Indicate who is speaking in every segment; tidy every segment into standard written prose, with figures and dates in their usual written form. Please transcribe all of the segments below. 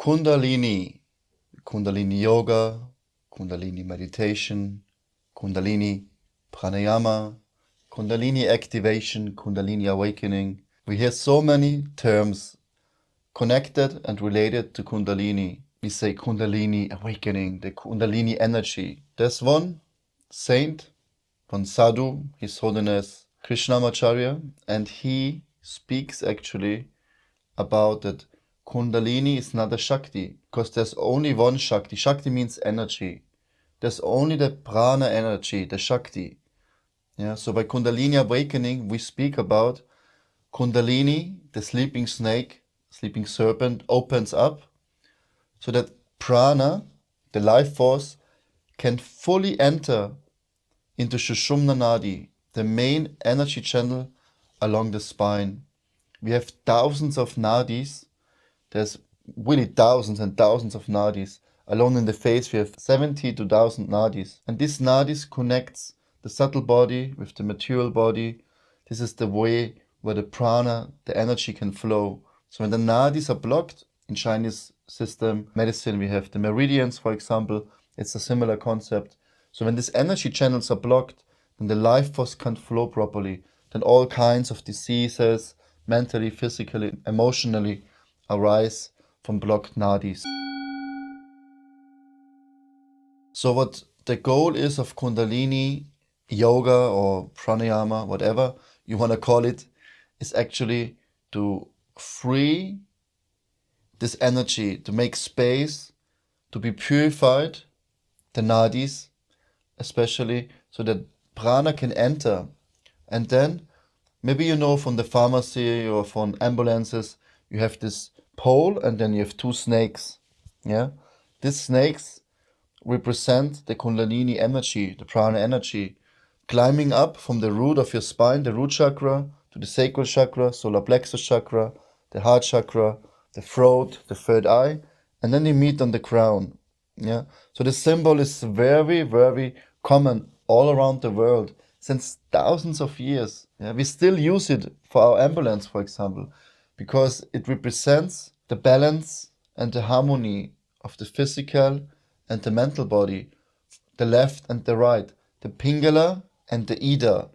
Speaker 1: Kundalini, Kundalini Yoga, Kundalini Meditation, Kundalini Pranayama, Kundalini Activation, Kundalini Awakening. We hear so many terms connected and related to Kundalini. We say Kundalini Awakening, the Kundalini energy. There's one saint, one sadhu, His Holiness Krishnamacharya, and he speaks actually about that Kundalini is not a Shakti, because there's only one Shakti. Shakti means energy. There's only the prana energy, the Shakti. Yeah, so by Kundalini Awakening, we speak about Kundalini, the sleeping snake, sleeping serpent, opens up so that prana, the life force, can fully enter into Sushumna Nadi, the main energy channel along the spine. We have thousands of nadis. There's really thousands and thousands of nadis. Alone in the face, we have 70 to 1,000 nadis. And these nadis connects the subtle body with the material body. This is the way where the prana, the energy, can flow. So when the nadis are blocked, in Chinese system medicine, we have the meridians, for example. It's a similar concept. So when these energy channels are blocked, then the life force can't flow properly. Then all kinds of diseases, mentally, physically, emotionally, arise from blocked nadis. So what the goal is of Kundalini yoga or pranayama, whatever you want to call it, is actually to free this energy, to make space, to be purified, the nadis especially, so that prana can enter. And then maybe you know from the pharmacy or from ambulances, you have this pole and then you have two snakes. Yeah, these snakes represent the Kundalini energy, the prana energy, climbing up from the root of your spine, the root chakra, to the sacral chakra, solar plexus chakra, the heart chakra, the throat, the third eye, and then they meet on the crown. Yeah, so the symbol is very, very common all around the world since thousands of years. Yeah, we still use it for our ambulance, for example, because it represents the balance and the harmony of the physical and the mental body, the left and the right, the Pingala and the Ida.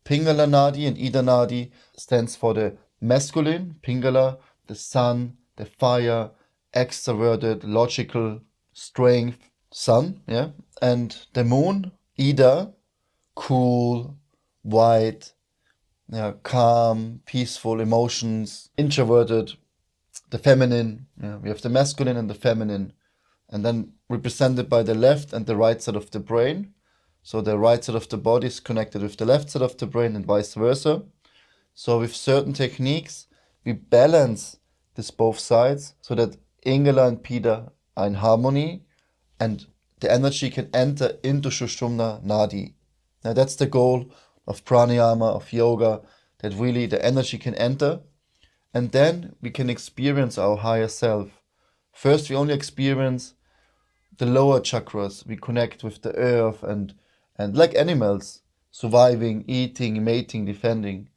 Speaker 1: Pingala Nadi and Ida Nadi stands for the masculine, Pingala, the sun, the fire, extroverted, logical, strength, sun, yeah, and the moon, Ida, cool, white, yeah, calm, peaceful emotions, introverted, the feminine, yeah, we have the masculine and the feminine, and then represented by the left and the right side of the brain. So the right side of the body is connected with the left side of the brain and vice versa. So with certain techniques, we balance this both sides so that Ingala and Pida are in harmony and the energy can enter into Sushumna Nadi. Now that's the goal of pranayama, of yoga, that really the energy can enter and then we can experience our higher self. First, we only experience the lower chakras. We connect with the earth and like animals, surviving, eating, mating, defending.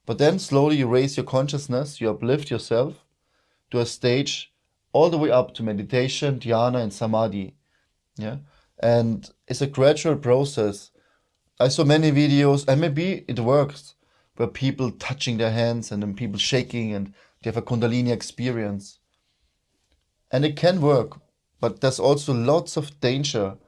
Speaker 1: But then slowly you raise your consciousness, you uplift yourself to a stage all the way up to meditation, dhyana and samadhi. Yeah, and it's a gradual process. I saw many videos, and maybe it works, where people touching their hands and then people shaking and they have a Kundalini experience. And it can work, but there's also lots of danger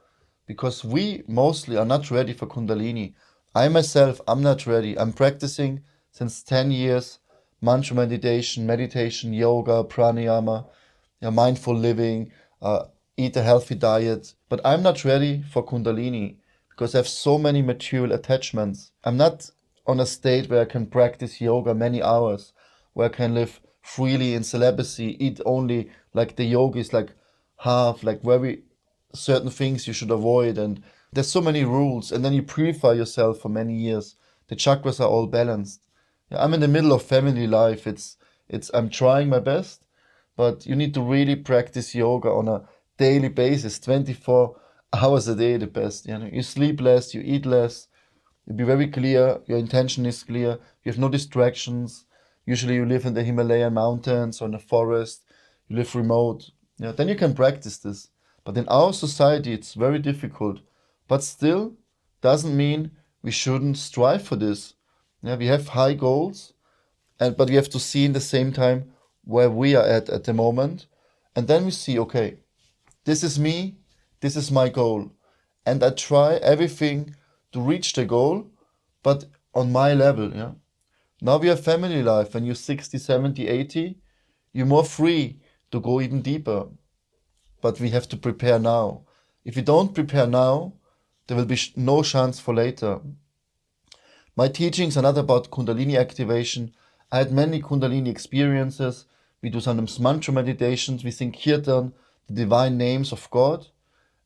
Speaker 1: because we mostly are not ready for Kundalini. I myself, I'm not ready. I'm practicing since 10 years, mantra meditation, yoga, pranayama, mindful living, eat a healthy diet. But I'm not ready for Kundalini because I have so many material attachments. I'm not on a state where I can practice yoga many hours, where I can live freely in celibacy, eat only like the yogis, like half, like very certain things you should avoid. And there's so many rules. And then you purify yourself for many years. The chakras are all balanced. Yeah, I'm in the middle of family life. I'm trying my best, but you need to really practice yoga on a daily basis, 24 hours a day, the best. You know, you sleep less, you eat less. You be very clear. Your intention is clear. You have no distractions. Usually you live in the Himalayan mountains or in a forest. You live remote. Yeah, then you can practice this. But in our society, it's very difficult. But still, doesn't mean we shouldn't strive for this. Yeah, we have high goals, but we have to see in the same time where we are at the moment. And then we see, okay, this is me, this is my goal. And I try everything to reach the goal, but on my level. Yeah. Now we have family life. When you're 60, 70, 80, you're more free to go even deeper. But we have to prepare now. If we don't prepare now, there will be no chance for later. My teachings are not about Kundalini activation. I had many Kundalini experiences. We do sometimes mantra meditations. We sing kirtan, the divine names of God.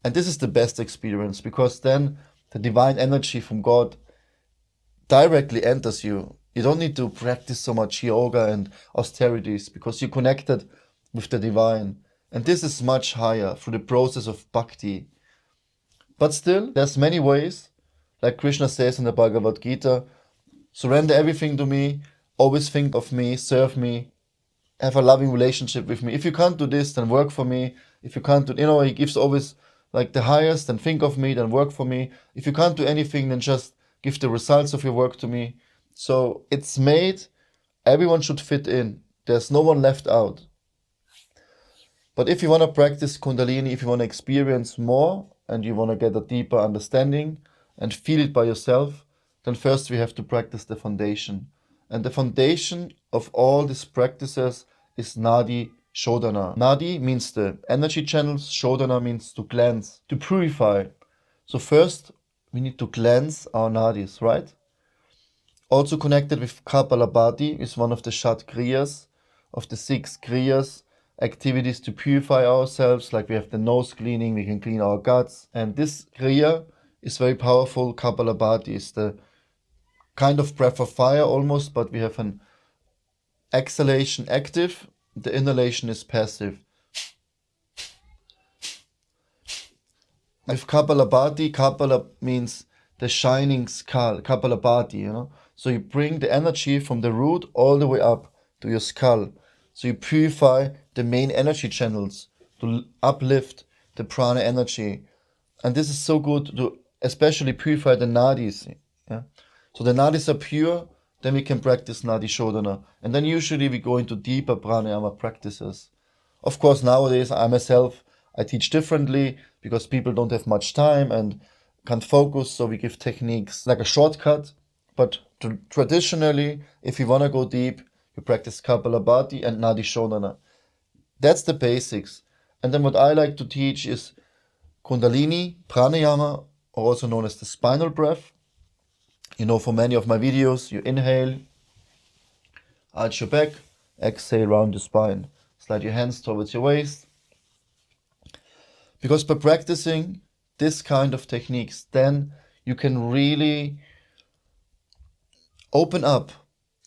Speaker 1: And this is the best experience, because then the divine energy from God directly enters you. You don't need to practice so much yoga and austerities, because you're connected with the divine. And this is much higher through the process of bhakti. But still, there's many ways. Like Krishna says in the Bhagavad Gita, surrender everything to me, always think of me, serve me, have a loving relationship with me. If you can't do this, then work for me. If you can't do, he gives always like the highest, then think of me, then work for me. If you can't do anything, then just give the results of your work to me. So it's made, everyone should fit in. There's no one left out. But if you want to practice Kundalini, if you want to experience more and you want to get a deeper understanding and feel it by yourself, then first we have to practice the foundation. And the foundation of all these practices is Nadi Shodhana. Nadi means the energy channels, Shodhana means to cleanse, to purify. So first we need to cleanse our nadis, right? Also connected with Kapalabhati is one of the Shat Kriyas, of the 6 Kriyas, activities to purify ourselves, like we have the nose cleaning, we can clean our guts. And this Kriya is very powerful. Kapalabhati is the kind of breath of fire almost, but we have an exhalation active, the inhalation is passive. With Kapalabhati, Kapala means the shining skull, Kapalabhati, So you bring the energy from the root all the way up to your skull. So you purify the main energy channels to uplift the prana energy. And this is so good to especially purify the nadis. Yeah? So the nadis are pure, then we can practice Nadi Shodhana. And then usually we go into deeper pranayama practices. Of course, nowadays I teach differently because people don't have much time and can't focus, so we give techniques like a shortcut. But traditionally, if you want to go deep, you practice Kapalabhati and Nadi Shodhana. That's the basics. And then what I like to teach is Kundalini, Pranayama, also known as the spinal breath. For many of my videos, you inhale, arch your back, exhale, round your spine. Slide your hands towards your waist. Because by practicing this kind of techniques, then you can really open up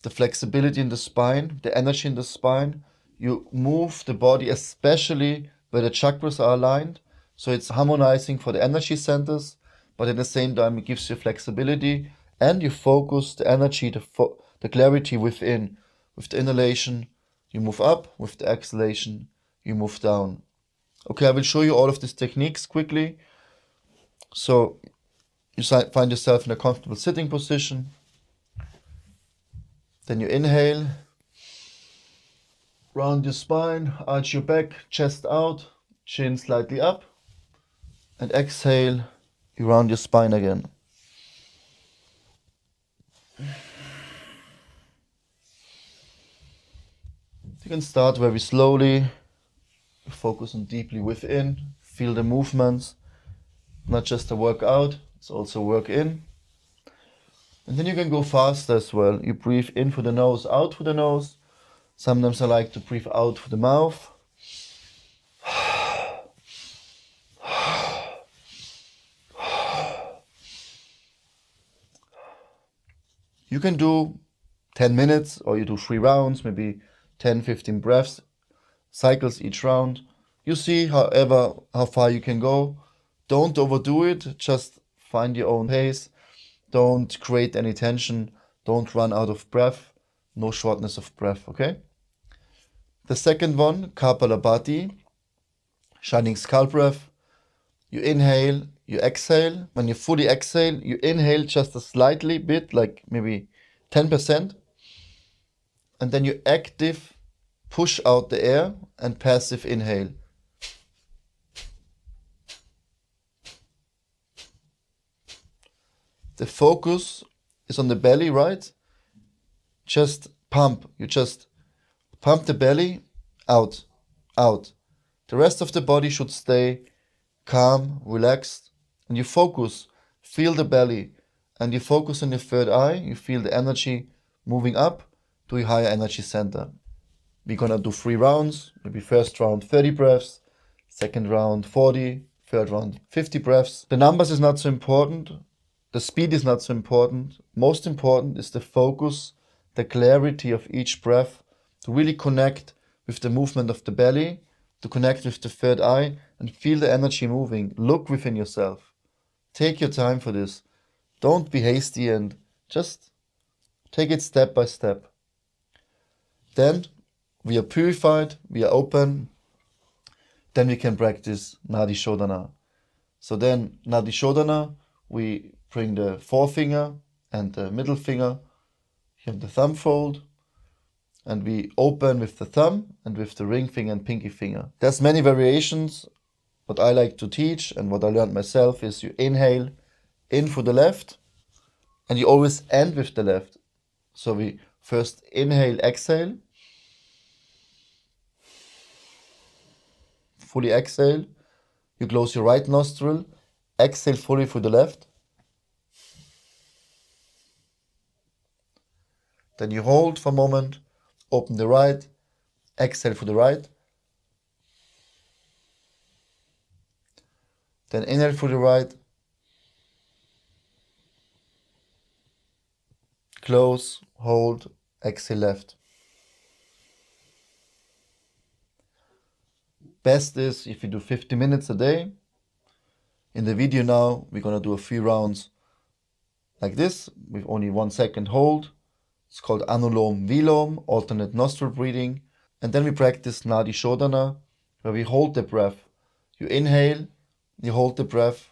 Speaker 1: the flexibility in the spine, the energy in the spine. You move the body, especially where the chakras are aligned. So it's harmonizing for the energy centers, but at the same time it gives you flexibility, and you focus the energy, the clarity within. With the inhalation, you move up. With the exhalation, you move down. Okay, I will show you all of these techniques quickly. So you find yourself in a comfortable sitting position. Then you inhale, round your spine, arch your back, chest out, chin slightly up. And exhale, you round your spine again. You can start very slowly. Focus on deeply within. Feel the movements. Not just a workout, it's also work in. And then you can go faster as well. You breathe in through the nose, out through the nose. Sometimes I like to breathe out through the mouth. You can do 10 minutes, or you do 3 rounds, maybe 10, 15 breaths, cycles each round. You see, how far you can go. Don't overdo it, just find your own pace. Don't create any tension. Don't run out of breath. No shortness of breath, okay? The second one, Kapalabhati. Shining skull breath. You inhale, you exhale. When you fully exhale, you inhale just a slightly bit, like maybe 10%. And then you active push out the air and passive inhale. The focus is on the belly, right? Just pump. You just pump the belly out, out. The rest of the body should stay calm, relaxed. And you focus, feel the belly. And you focus on your third eye. You feel the energy moving up to a higher energy center. We're gonna do 3 rounds. Maybe first round 30 breaths, second round 40, third round 50 breaths. The numbers is not so important. The speed is not so important. Most important is the focus, the clarity of each breath, to really connect with the movement of the belly, to connect with the third eye, and feel the energy moving. Look within yourself. Take your time for this. Don't be hasty and just take it step by step. Then we are purified, we are open, then we can practice Nadi Shodhana. So then Nadi Shodhana, we bring the forefinger and the middle finger here on the thumb fold, and we open with the thumb and with the ring finger and pinky finger. There's many variations. What I like to teach and what I learned myself is you inhale in through the left and you always end with the left. So we first inhale, exhale, fully exhale, you close your right nostril, exhale fully through the left. Then you hold for a moment, open the right, exhale for the right. Then inhale for the right, close, hold, exhale left. Best is if you do 50 minutes a day. In the video now, we're gonna do a few rounds like this with only 1 second hold. It's called Anulom Vilom, alternate nostril breathing. And then we practice Nadi Shodhana, where we hold the breath. You inhale, you hold the breath,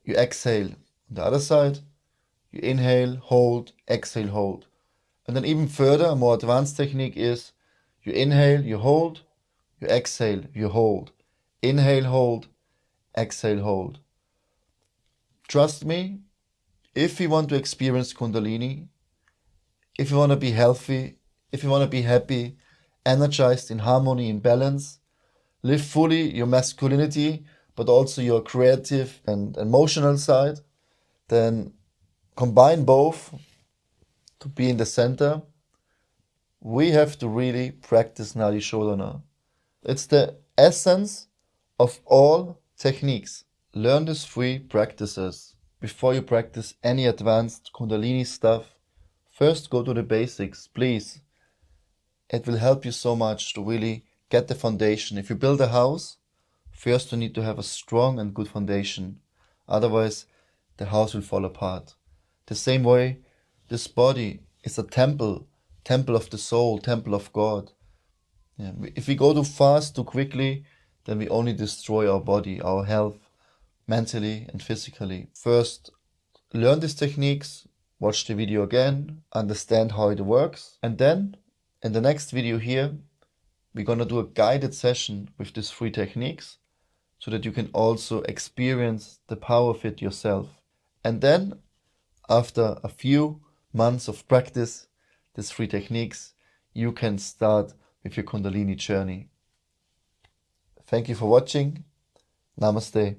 Speaker 1: you exhale. On the other side, you inhale, hold, exhale, hold. And then even further, a more advanced technique is you inhale, you hold, you exhale, you hold. Inhale, hold, exhale, hold. Trust me, if you want to experience Kundalini, if you want to be healthy, if you want to be happy, energized, in harmony, in balance, live fully your masculinity, but also your creative and emotional side, then combine both to be in the center. We have to really practice Nadi Shodhana. It's the essence of all techniques. Learn these 3 practices. Before you practice any advanced Kundalini stuff, first go to the basics, please. It will help you so much to really get the foundation. If you build a house, first you need to have a strong and good foundation. Otherwise, the house will fall apart. The same way, this body is a temple of the soul, temple of God. Yeah. If we go too fast, too quickly, then we only destroy our body, our health, mentally and physically. First, learn these techniques, watch the video again, understand how it works, and then in the next video here, we're gonna do a guided session with these 3 techniques so that you can also experience the power of it yourself. And then, after a few months of practice, these 3 techniques, you can start with your Kundalini journey. Thank you for watching. Namaste.